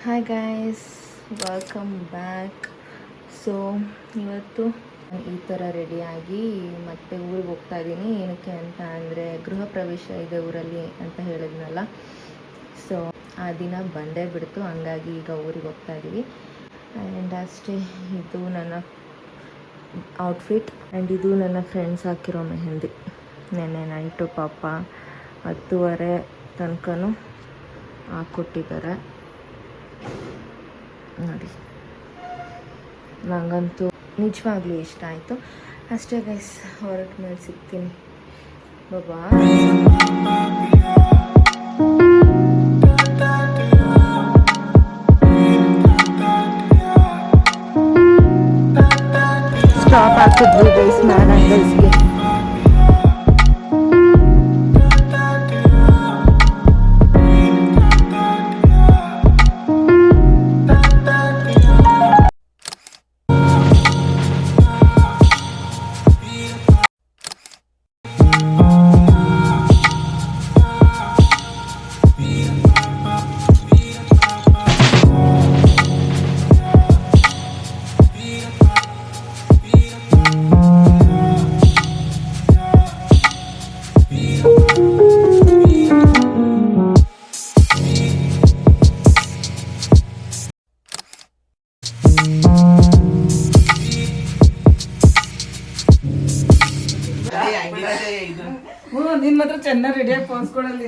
Hi guys, welcome back. So ಇವತ್ತು ಈ ಥರ ರೆಡಿಯಾಗಿ ಮತ್ತೆ ಊರಿಗೆ ಹೋಗ್ತಾ ಇದ್ದೀನಿ. ಏನಕ್ಕೆ ಅಂತ ಅಂದರೆ ಗೃಹ ಪ್ರವೇಶ ಇದೆ ಊರಲ್ಲಿ ಅಂತ ಹೇಳಿದ್ನಲ್ಲ. ಸೊ ಆ ದಿನ ಬಂದೇ ಬಿಡ್ತು, ಹಂಗಾಗಿ ಈಗ ಊರಿಗೆ ಹೋಗ್ತಾ ಇದ್ದೀವಿ. ಆ್ಯಂಡ್ ಅಷ್ಟೇ, ಇದು ನನ್ನ ಔಟ್ಫಿಟ್ ಆ್ಯಂಡ್ ಇದು ನನ್ನ ಫ್ರೆಂಡ್ಸ್ ಹಾಕಿರೋ ಮೆಹಂದಿ. ನೆನ್ನೆ ನೈಟು ಪಾಪ 10:30 ತನಕನೂ ಹಾಕ್ಕೊಟ್ಟಿದ್ದಾರೆ ನೋಡಿ. ನನಗಂತೂ ನಿಜವಾಗ್ಲೂ ಇಷ್ಟ ಆಯಿತು. ಅಷ್ಟೇ ಗೈಸ್, ಹೊರಟ ಮೇಲೆ ಸಿಗ್ತೀನಿ. ಬಾಬಾ. ಸ್ಟಾಪ್ ಹಾಕಿದ್ವಿ ಗೈಸ್ ಮ್ಯಾರಂಗಲ್ಸ್ಗೆ. ನಿನ್ ಮಾತ್ರ ಚೆನ್ನಾಗಿ ರೆಡಿಯಾಗಿ ಪೋನ್ಸ್ಕೊಳ್ಳಲ್ಲಿ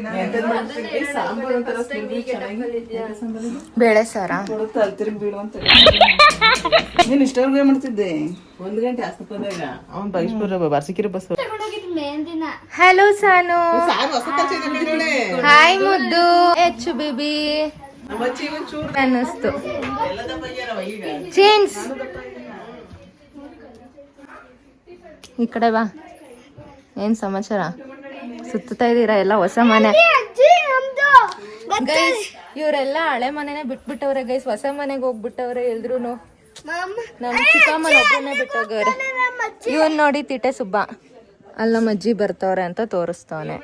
ಬೇಳೆ ಸಾರ ತಿರುಗಿ ಬೀಳು ಅಂತ ನೀನ್ ಇಷ್ಟವರೆಗೂ ಏನ್ ಮಾಡ್ತಿದ್ದೆ? 1 ಗಂಟೆ ಆಸ್ತಪದಾಗ ಅವ್ನ್ ಬೈಸ್ಪುರ ಬಾರ್ಸಿಕಿರ ಬಸ್. ಹಲೋ ಸಾನು. ಹಾಯ್ ಮುದ್ದು. ಹೆಚ್ಚು ಬೇಬಿ ಅನ್ನಿಸ್ತು. ಚೇಂಜ್ ಈ ಕಡೆ ಬಾ. ಏನ್ ಸಮಾಚಾರ? ಸುತ್ತಾ ಇದ್ದೀರಾ ಎಲ್ಲ ಹೊಸ ಮನೆ? ಗೈಸ್ ಇವರೆಲ್ಲ ಹಳೆ ಮನೆನೆ ಬಿಟ್ಬಿಟ್ಟವ್ರೆ ಗೈಸ್, ಹೊಸ ಮನೆಗೆ ಹೋಗ್ಬಿಟ್ಟವ್ರೆ ಎಲ್ರು. ನಮ್ ಚಿಕ್ಕಮ್ಮನ ಒಬ್ಬನೇ ಬಿಟ್ಟೋಗವ್ರೆ. ಇವನ್ ನೋಡಿ ತಿಟ್ಟೆ ಸುಬ್ಬ ಅಲ್ಲ ಮಜ್ಜಿ ಬರ್ತವ್ರೆ ಅಂತ ತೋರಿಸ್ತವನೆ.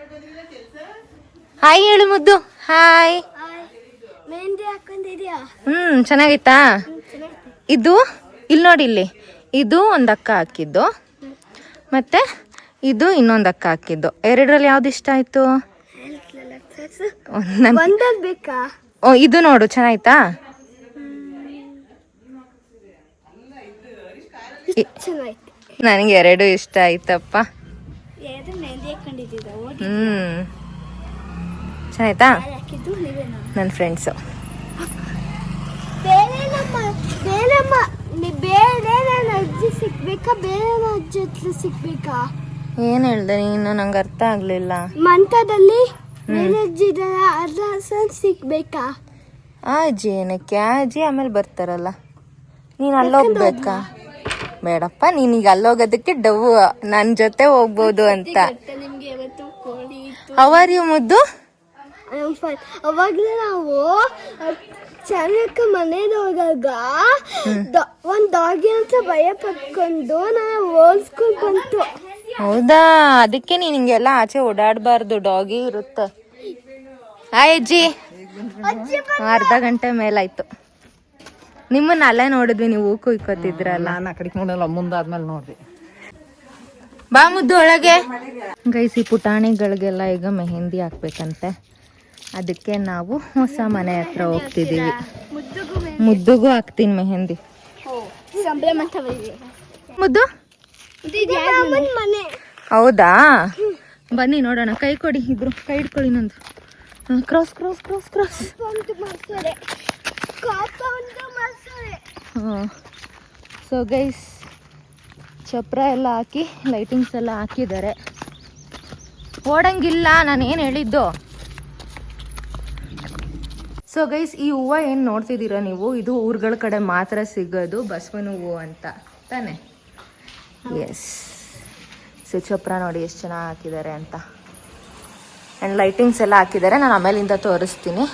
ಹಾಯ್ ಹೇಳು ಮುದ್ದು. ಹಾಯ್. ಚೆನ್ನಾಗಿತ್ತಾ? ಇದು ಇಲ್ಲಿ ನೋಡಿ, ಇಲ್ಲಿ ಇದು ಒಂದ್ ಅಕ್ಕ ಹಾಕಿದ್ದು, ಮತ್ತೆ ಇದು ಇನ್ನೊಂದು ಅಕ್ಕ ಹಾಕಿದ್ದು. ಎರಡರಲ್ಲಿ ಯಾವ್ದು ಇಷ್ಟ ಆಯ್ತು? ಓ ಇದು ನೋಡು, ಚೆನ್ನಾಯ್ತಾ? ನನಗೆ ಎರಡು ಇಷ್ಟ ಆಯ್ತಪ್ಪ. ಚೆನ್ನಾಯ್ತಾ? ನನ್ನ ಫ್ರೆಂಡ್ಸು. ಏನ್ ಹೇಳ್ದೆ ನೀನು? ನಂಗೆ ಅರ್ಥ ಆಗ್ಲಿಲ್ಲ. ಮಂಟದಲ್ಲಿ ಸಿಗ್ಬೇಕಾ? ಅಜ್ಜಿ ಏನಕ್ಕೆ? ಅಜ್ಜಿ ಆಮೇಲೆ ಬರ್ತಾರಲ್ಲ. ನೀನ್ ಅಲ್ಲೋಗ್ಬೇಕಾ? ಬೇಡಪ್ಪ, ನೀನೀಗ ಅಲ್ಲೋಗೋದಕ್ಕೆ ಡವ್ ನನ್ ಜೊತೆ ಹೋಗ್ಬೋದು ಅಂತ. ಅವರ್ ಯು ಮುದ್ದು? ಅವಾಗ್ಲೇ ನಾವು ಚೆನ್ನಾಗಿ ಮನೇಲಿ ಹೋದಾಗ ಒಂದ್ ಡಾಗಿ ಅಂತ ಭಯ ಪಟ್ಕೊಂಡು ನಾನು ಹೋಲ್ಸ್ಕೊಂಡ್ ಬಂತು. ಹೌದಾ? ಅದಕ್ಕೆ ನೀನ್ ಹಿಂಗೆಲ್ಲ ಆಚೆ ಓಡಾಡಬಾರ್ದು, ಡಾಗಿ ಇರುತ್ತೆ. ಹಾಯ್ ಅಜ್ಜಿ. ಅರ್ಧ ಗಂಟೆ ಮೇಲಾಯ್ತು. ನಿಮ್ಮನ್ನ ಅಲ್ಲೇ ನೋಡಿದ್ವಿ, ನೀವು ಕುಯ್ಕೋತಿದ್ರಲ್ಲ. ನಾನು ಆ ಕಡೆ ನೋಡಲ್ಲ, ಮುಂದಾದ್ಮೇಲೆ ನೋಡ್ರಿ. ಬಾ ಮುದ್ದು ಒಳಗೆ. ಗೈಸ್ ಈ ಪುಟಾಣಿಗಳಿಗೆಲ್ಲ ಈಗ ಮೆಹಂದಿ ಹಾಕ್ಬೇಕಂತೆ, ಅದಕ್ಕೆ ನಾವು ಹೊಸ ಮನೆ ಹತ್ರ ಹೋಗ್ತಿದೀವಿ. ಮುದ್ದುಗೂ ಹಾಕ್ತೀನಿ ಮೆಹಂದಿ. ಮುದ್ದು ಹೌದಾ? ಬನ್ನಿ ನೋಡೋಣ. ಕೈ ಕೊಡಿ, ಇಬ್ರು ಕೈ ಇಟ್ಕೊಳ್ಳಿ. ನಂದು cross cross cross cross. So guys ಚಪ್ರ ಎಲ್ಲ ಹಾಕಿ ಲೈಟಿಂಗ್ಸ್ ಎಲ್ಲ ಹಾಕಿದ್ದಾರೆ. ಓಡಂಗಿಲ್ಲ, ನಾನು ಏನು ಹೇಳಿದ್ದು. ಸೊ ಗೈಸ್ ಈ ಹೂವು ಏನು ನೋಡ್ತಿದ್ದೀರಾ ನೀವು, ಇದು ಊರುಗಳ ಕಡೆ ಮಾತ್ರ ಸಿಗೋದು, ಬಸವನ ಹೂವು ಅಂತ ತಾನೆ? ಎಸ್. ಸೊ ಚಪ್ರ ನೋಡಿ ಎಷ್ಟು ಚೆನ್ನಾಗಿ ಹಾಕಿದ್ದಾರೆ ಅಂತ, ಆ್ಯಂಡ್ ಲೈಟಿಂಗ್ಸ್ ಎಲ್ಲ ಹಾಕಿದ್ದಾರೆ. ನಾನು ಆಮೇಲಿಂದ ತೋರಿಸ್ತೀನಿ.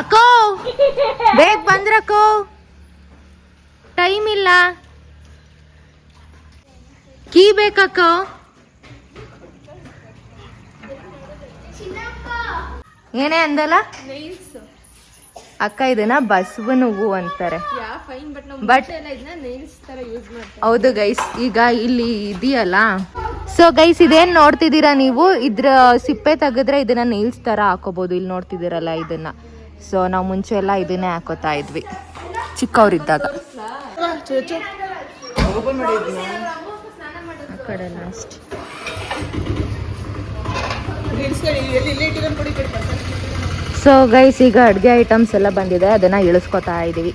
ಅಕ್ಕೋ ಬೇಗ ಬಂದ್ರಕ್ಕೋ, ಟೈಮ್ ಇಲ್ಲ. ಕೀ ಬೇಕಕ್ಕೋ? ಏನೇ ಅಂದಲ್ಲ? ಅಕ್ಕ ಇದನ್ನ ಬಸವನ ಹೂವು ಅಂತಾರೆ. ಬಟ್ ಹೌದು ಗೈಸ್, ಈಗ ಇಲ್ಲಿ ಇದೆಯಲ್ಲ. ಸೊ ಗೈಸ್, ಇದೇನ್ ನೋಡ್ತಿದ್ದೀರಾ ನೀವು, ಇದ್ರ ಸಿಪ್ಪೆ ತೆಗೆದ್ರೆ ಇದನ್ನ ನೀಲ್ಸ್ ತರ ಹಾಕೋಬಹುದು. ಇಲ್ಲಿ ನೋಡ್ತಿದ್ದೀರಲ್ಲ ಇದನ್ನ. ಸೊ ನಾವು ಮುಂಚೆ ಎಲ್ಲ ಇದನ್ನೇ ಹಾಕೋತಾ ಇದ್ವಿ ಚಿಕ್ಕವ್ರಿದ್ದಾಗ. ಆ ಕಡೆ ಲಾಸ್ಟ್. ಸೊ ಗೈಸ್, ಈಗ ಅಡುಗೆ ಐಟಮ್ಸ್ ಎಲ್ಲ ಬಂದಿದೆ, ಅದನ್ನ ಇಳಿಸ್ಕೊತಾ ಇದ್ದೀವಿ.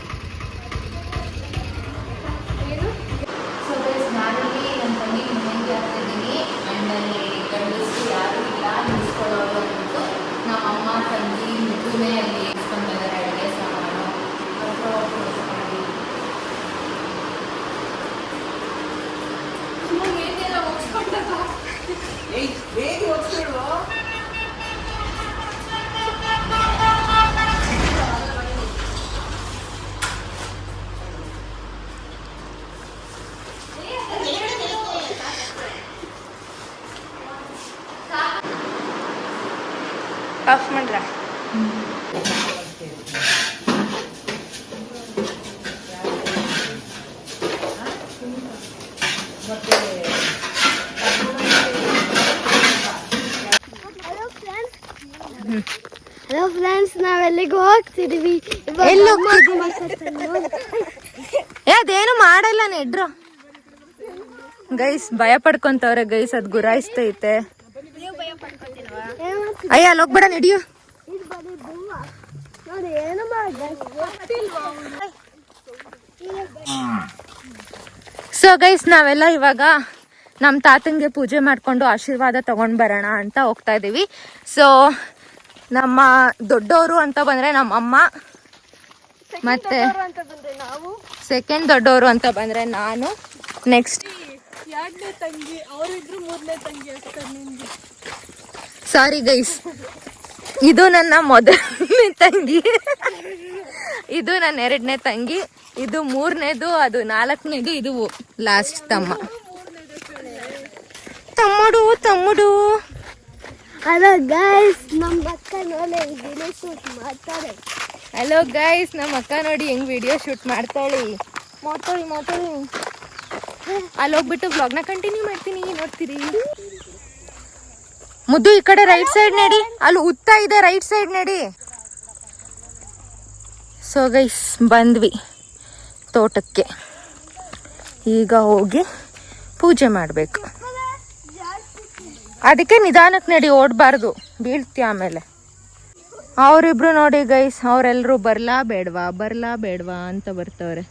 ಆಫ್ ಮಾಡ್ರ. ಹಲೋ ಫ್ರೆಂಡ್ಸ್, ನಾವೆಲ್ಲಿಗೆ ಹೋಗ್ತಿದೀವಿ. ಅದೇನು ಮಾಡಲ್ಲ ನೆಡ್ರು. ಗೈಸ್ ಭಯ ಪಡ್ಕೊಂತವ್ರೆ ಗೈಸ್, ಅದ್ ಗುರಾಯಿಸ್ತೈತೆ. ಅಯ್ಯ ಅಲ್ಲಿ ಹೋಗ್ಬೇಡ, ನಡಿಯೋ. ಸೊ ಗೈಸ್, ನಾವೆಲ್ಲ ಇವಾಗ ನಮ್ಮ ತಾತಂಗೆ ಪೂಜೆ ಮಾಡ್ಕೊಂಡು ಆಶೀರ್ವಾದ ತಗೊಂಡ್ ಬರೋಣ ಅಂತ ಹೋಗ್ತಾ ಇದೀವಿ. ಸೊ ನಮ್ಮ ದೊಡ್ಡವರು ಅಂತ ಬಂದ್ರೆ ನಮ್ಮ ಅಮ್ಮ, ಮತ್ತೆ ಸೆಕೆಂಡ್ ದೊಡ್ಡವರು ಅಂತ ಬಂದ್ರೆ ನಾನು, ನೆಕ್ಸ್ಟ್ ಸಾರಿ ಗೈಸ್, ಇದು ನನ್ನ ಮೊದಲನೇ ತಂಗಿ, ಇದು ನನ್ನ ಎರಡನೇ ತಂಗಿ, ಇದು ಮೂರನೇದು, ಅದು ನಾಲ್ಕನೇದು, ಇದು ಲಾಸ್ಟ್ ತಮ್ಮ. ತಮ್ಮಡು. ಹಲೋ ಗೈಸ್, ನಮ್ಮ ಅಕ್ಕ ನೋಡಿ ವಿಡಿಯೋ ಶೂಟ್ ಮಾಡ್ತಾರೆ. ಹಲೋ ಗೈಸ್, ನಮ್ಮ ಅಕ್ಕ ನೋಡಿ ಹೆಂಗ್ ವಿಡಿಯೋ ಶೂಟ್ ಮಾಡ್ತಾಳಿ. ಮಾತಾಡಿ ಅಲ್ಲಿ ಹೋಗ್ಬಿಟ್ಟು ವ್ಲಾಗ್ನ ಕಂಟಿನ್ಯೂ ಮಾಡ್ತೀನಿ, ನೋಡ್ತೀರಿ. ಮುದ್ದು ಈ ಕಡೆ ರೈಟ್ ಸೈಡ್ ನಡಿ, ಅಲ್ಲಿ ಉತ್ತ ಇದೆ, ರೈಟ್ ಸೈಡ್ ನಡಿ. ಸೊ ಗೈಸ್, ಬಂದ್ವಿ ತೋಟಕ್ಕೆ. ಈಗ ಹೋಗಿ ಪೂಜೆ ಮಾಡಬೇಕು. ಅದಕ್ಕೆ ನಿಧಾನಕ್ಕೆ ನಡಿ, ಓಡಬಾರ್ದು, ಬೀಳ್ತೀಯ ಆಮೇಲೆ. ಅವರಿಬ್ರು ನೋಡಿ ಗೈಸ್, ಅವರೆಲ್ಲರೂ ಬರ್ಲಾ ಬೇಡವಾ ಅಂತ ಬರ್ತವ್ರೆ.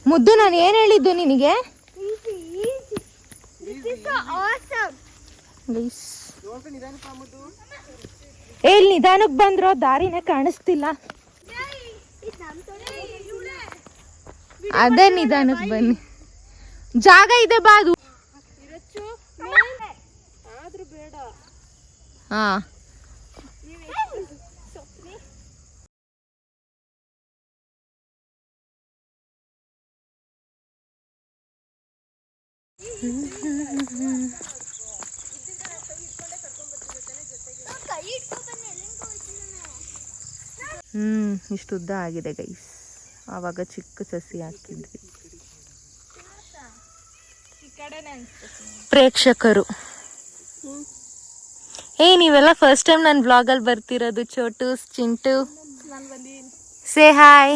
ಮುದ್ದು, ನಾನು ಏನ್ ಹೇಳಿದ್ದು ನಿನಗೆ? ಇಲ್ಲಿ ನಿಧಾನಕ್ಕೆ ಬಂದ್ರೋ, ದಾರಿನೇ ಕಾಣಿಸ್ತಿಲ್ಲ. ಅದೇ ನಿಧಾನಕ್ಕೆ ಬನ್ನಿ, ಜಾಗ ಇದೆ ಬಾ. ಅದು ಹಾ, ಇಷ್ಟು ಉದ್ದ ಆಗಿದೆ ಗೈಸ್. ಆವಾಗ ಚಿಕ್ಕ ಸಸಿ ಹಾಕಿದ್ವಿ. ಪ್ರೇಕ್ಷಕರು, ನೀವೆಲ್ಲ ಫಸ್ಟ್ ಟೈಮ್ ನನ್ನ ಬ್ಲಾಗಲ್ಲಿ ಬರ್ತಿರೋದು. Chotu, Chintu, say hi.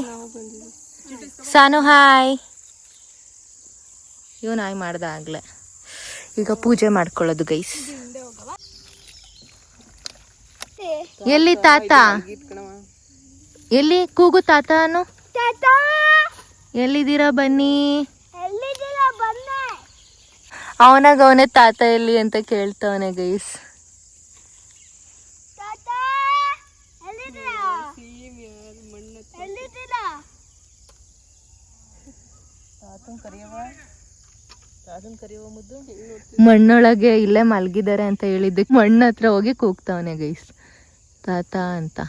Sanu hi. ಇವನು ಹಾಯ್ ಮಾಡ್ದ ಆಗ್ಲೇ. ಈಗ ಪೂಜೆ ಮಾಡ್ಕೊಳ್ಳೋದು ಗೈಸ್. ಎಲ್ಲಿ ತಾತ? ಎಲ್ಲಿ ಕೂಗು ತಾತನು? ಎಲ್ಲಿದ್ದೀರಾ ಬನ್ನಿ. ಅವನೇ ತಾತ ಎಲ್ಲಿ ಅಂತ ಕೇಳ್ತವನೆ ಗೈಸ್. ಮಣ್ಣೊಳಗೆ ಇಲ್ಲೇ ಮಲ್ಗಿದ್ದಾರೆ ಅಂತ ಹೇಳಿದ್ದಕ್ಕೆ ಮಣ್ಣ ಹತ್ರ ಹೋಗಿ ಕೂಗ್ತವನೆ ಗೈಸ್, ತಾತ ಅಂತ.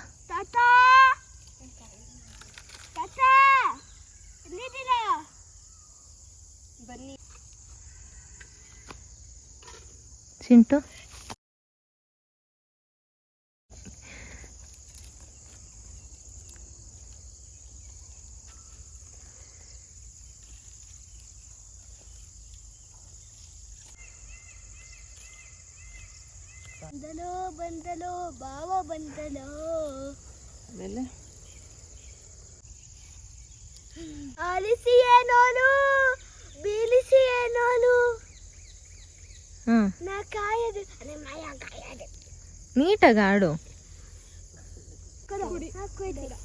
ಚಿಂಟು ಬಂದಲೋ ಬಂದಲೋ ಬಾವ ಬಂದಲೋ ಆಮೇಲೆ ಆಲಿಸಿ ಏನೋನು ಬೀಳಿಸಿ ಏನೋನು ಹ್ಮ್ ನಾ ಕಾಯದು ಅರೆ ಮಾಯ ಕಾಯದು ನೀಟಾಗಿ ಆಡು.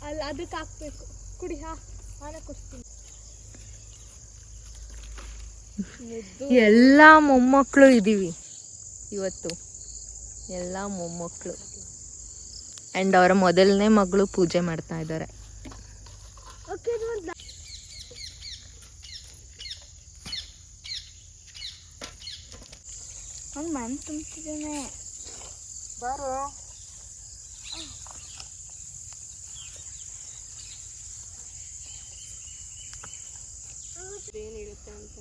ಅಲ್ಲ ಅದಕ್ಕೆ ಹಾಕ್ಬೇಕು ಕುಡಿ ಹಾನ ಕೊಡ್ತೀನಿ. ಎಲ್ಲ ಮೊಮ್ಮಕ್ಕಳು ಇದೀವಿ ಇವತ್ತು, ಎಲ್ಲ ಮೊಮ್ಮಕ್ಕಳು. ಆ್ಯಂಡ್ ಅವರ ಮೊದಲನೇ ಮಗಳು ಪೂಜೆ ಮಾಡ್ತಾ ಇದ್ದಾರೆ. ಓಕೆ ಅವ್ನು ಮಣ್ಣು ತುಂಬ್ತಿದ್ದಾನೆ. ಬಾರೋ ಏನಿರುತ್ತೆ ಅಂತ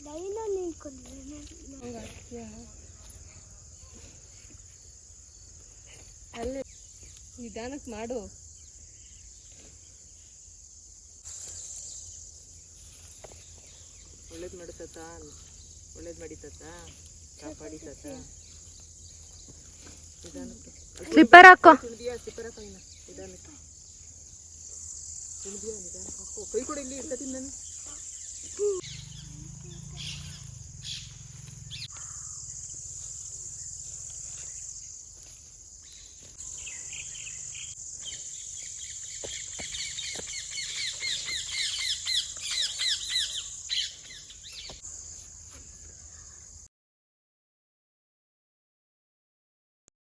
ಲೈನ ನಿಂತ್ಕೊಂಡ್ರೆ ಅಲ್ಲೇ ನಿಧಾನಕ್ಕೆ ಮಾಡು. ಒಳ್ಳೇದು ಮಾಡುತ್ತ ಒಳ್ಳೇದು ಮಾಡಿತ್ತ ಕಾಪಾಡಿತ್ತ. ನಿಧಾನಕ್ಕೆ ಸ್ಲಿಪ್ಪರ್ ಹಾಕೋ. ಸ್ಲಿಪ್ಪರ್ ಹಾಕೋ ಇನ್ನ ನಿಧಾನಕ್ಕೆ. ನಿಧಾನಕ್ಕೆ ಹಾಕೋ. ಕೈ ಕೂಡ ಇಲ್ಲಿ ಇರ್ತೀನಿ ನಾನು.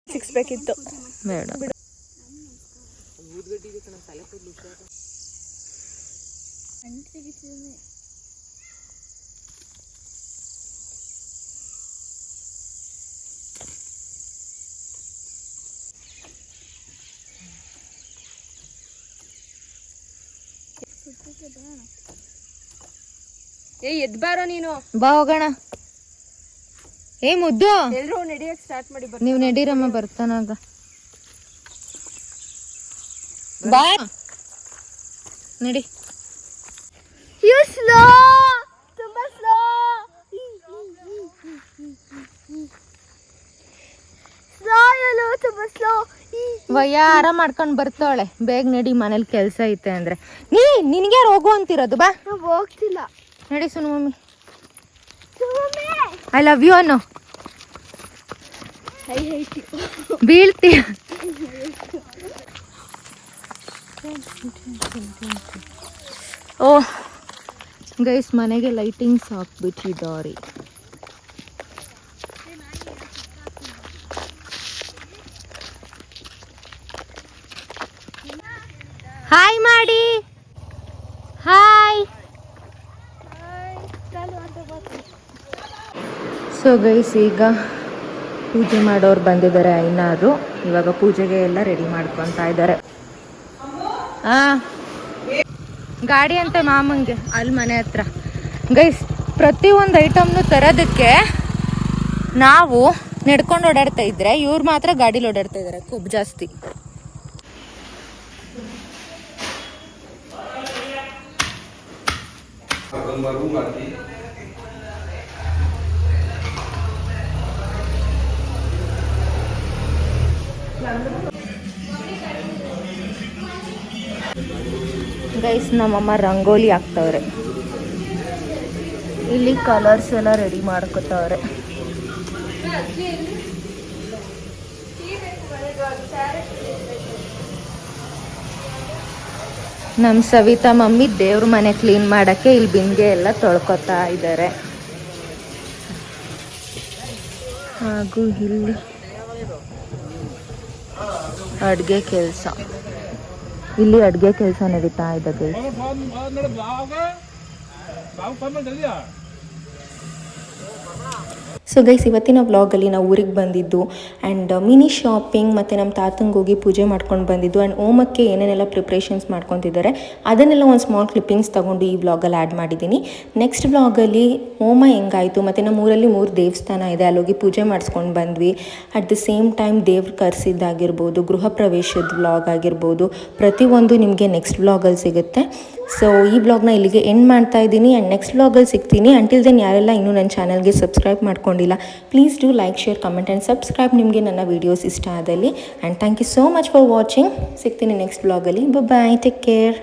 ಸಿಕ್ಸ್ಬೇಕಿತ್ತು ಬೇಡ. ಊದ್ಗಡ್ಡಿಗೆ ಕಣ ತಲೆ ಕೂದಲು ಹುಷಾರು. ಎದ್ ಬಾರೋ ನೀನು. ಬಾ ಹೋಗೋಣ. ಏ ಮುದ್ದು, ಎಲ್ರು ನಡೆಯಕ್ ಸ್ಟಾರ್ಟ್ ಮಾಡಿ. ನೀವು ನಡೀರಮ್ಮ, ಬರ್ತಾನಾಗ. ಬಾ ನಡಿ. ಯು ಸ್ಲೋ, ತುಂಬಾ ಸ್ಲೋ. ಸ್ಲೋ ಯು ತುಂಬಾ ಸ್ಲೋ. ವಯ್ಯಾರ ಮಾಡ್ಕೊಂಡು ಬರ್ತಾಳೆ. ಬೇಗ ನಡಿ, ಮನೇಲಿ ಕೆಲಸ ಐತೆ ಅಂದ್ರೆ. ನಿನಗೆ ಹೋಗು ಅಂತಿರೋದು. ಬಾ ನಾವು ಹೋಗ್ತಿಲ್ಲ. ನಡಿ Sunu mummy. I love you ಅನ್ನೋ. I hate you. ಬೀಳ್ತೀಯ. ಓ ಗೈಸ್, ಮನೆಗೆ ಲೈಟಿಂಗ್ಸ್ ಹಾಕ್ಬಿಟ್ಟಿದ್ದಾರೆ. ಹಾಯ್ ಮಾಡಿ. ಹಾಯ್. ಸೊ ಗೈಸ್, ಈಗ ಪೂಜೆ ಮಾಡೋರು ಬಂದಿದ್ದಾರೆ ಐನಾರು. ಇವಾಗ ಪೂಜೆಗೆ ಎಲ್ಲ ರೆಡಿ ಮಾಡ್ಕೊತಾ ಇದ್ದಾರೆ. ಗಾಡಿ ಅಂತೆ ಮಾಮಂಗೆ ಅಲ್ಲಿ ಮನೆ ಹತ್ರ. ಗೈಸ್, ಪ್ರತಿಯೊಂದು ಐಟಮ್ನು ತರೋದಕ್ಕೆ ನಾವು ನಡ್ಕೊಂಡು ಓಡಾಡ್ತಾ ಇದ್ರೆ ಇವ್ರು ಮಾತ್ರ ಗಾಡೀಲಿ ಓಡಾಡ್ತಾ ಇದ್ದಾರೆ खूब ಜಾಸ್ತಿ. ಗೈಸ್, ನಮ್ಮಮ್ಮ ರಂಗೋಲಿ ಹಾಕ್ತವ್ರೆ. ಇಲ್ಲಿ ಕಲರ್ಸ್ ಎಲ್ಲ ರೆಡಿ ಮಾಡ್ಕೊತವ್ರೆ. ನಮ್ಮ ಸವಿತಾ ಮಮ್ಮಿ ದೇವ್ರ ಮನೆ ಕ್ಲೀನ್ ಮಾಡಕ್ಕೆ ಇಲ್ಲಿ ಬಿಂದಿಗೆ ಎಲ್ಲ ತೊಳ್ಕೊತಾ ಇದ್ದಾರೆ. ಹಾಗೂ ಇಲ್ಲಿ ಅಡುಗೆ ಕೆಲಸ. ಇಲ್ಲಿ ಅಡುಗೆ ಕೆಲಸ ನಡೀತಾ ಇದೆ ಗೈಸ್. ಸೊ ಗೈಸ್, ಇವತ್ತಿನ ವ್ಲಾಗಲ್ಲಿ ನಾವು ಊರಿಗೆ ಬಂದಿದ್ದು ಆ್ಯಂಡ್ ಮಿನಿ ಶಾಪಿಂಗ್ ಮತ್ತು ನಮ್ಮ ತಾತಂಗೆ ಹೋಗಿ ಪೂಜೆ ಮಾಡ್ಕೊಂಡು ಬಂದಿದ್ದು ಆ್ಯಂಡ್ ಹೋಮಕ್ಕೆ ಏನೇನೆಲ್ಲ ಪ್ರಿಪ್ರೇಷನ್ಸ್ ಮಾಡ್ಕೊತಿದ್ದಾರೆ ಅದನ್ನೆಲ್ಲ ಒಂದು ಸ್ಮಾಲ್ ಕ್ಲಿಪ್ಪಿಂಗ್ಸ್ ತೊಗೊಂಡು ಈ ವ್ಲಾಗಲ್ಲಿ ಆ್ಯಡ್ ಮಾಡಿದ್ದೀನಿ. ನೆಕ್ಸ್ಟ್ ವ್ಲಾಗಲ್ಲಿ ಹೋಮ ಹೆಂಗಾಯಿತು ಮತ್ತು ನಮ್ಮ ಊರಲ್ಲಿ 3 ದೇವಸ್ಥಾನ ಇದೆ, ಅಲ್ಲೋಗಿ ಪೂಜೆ ಮಾಡಿಸ್ಕೊಂಡು ಬಂದ್ವಿ. ಅಟ್ ದ ಸೇಮ್ ಟೈಮ್ ದೇವ್ರು ಕರೆಸಿದ್ದಾಗಿರ್ಬೋದು, ಗೃಹ ಪ್ರವೇಶದ ವ್ಲಾಗ್ ಆಗಿರ್ಬೋದು, ಪ್ರತಿಯೊಂದು ನಿಮಗೆ ನೆಕ್ಸ್ಟ್ ವ್ಲಾಗಲ್ಲಿ ಸಿಗುತ್ತೆ. ಸೊ ಈ ವ್ಲಾಗ್ನ ಇಲ್ಲಿಗೆ ಎಂಡ್ ಮಾಡ್ತಾ ಇದ್ದೀನಿ ಆ್ಯಂಡ್ ನೆಕ್ಸ್ಟ್ ವ್ಲಾಗಲ್ಲಿ ಸಿಗ್ತೀನಿ. ಅಂಟಿಲ್ ದೆನ್ ಯಾರೆಲ್ಲ ಇನ್ನೂ ನನ್ನ ಚಾನಲ್ಗೆ ಸಬ್ಸ್ಕ್ರೈಬ್ ಮಾಡ್ಕೊಂಡಿಲ್ಲ, please do like, share, comment and subscribe ನಿಮಗೆ ನನ್ನ ವೀಡಿಯೋಸ್ ಇಷ್ಟ ಆದಲ್ಲಿ. And thank you so much for watching. ಸಿಗ್ತೀನಿ ನೆಕ್ಸ್ಟ್ ವ್ಲಾಗಲ್ಲಿ. Bye, take care.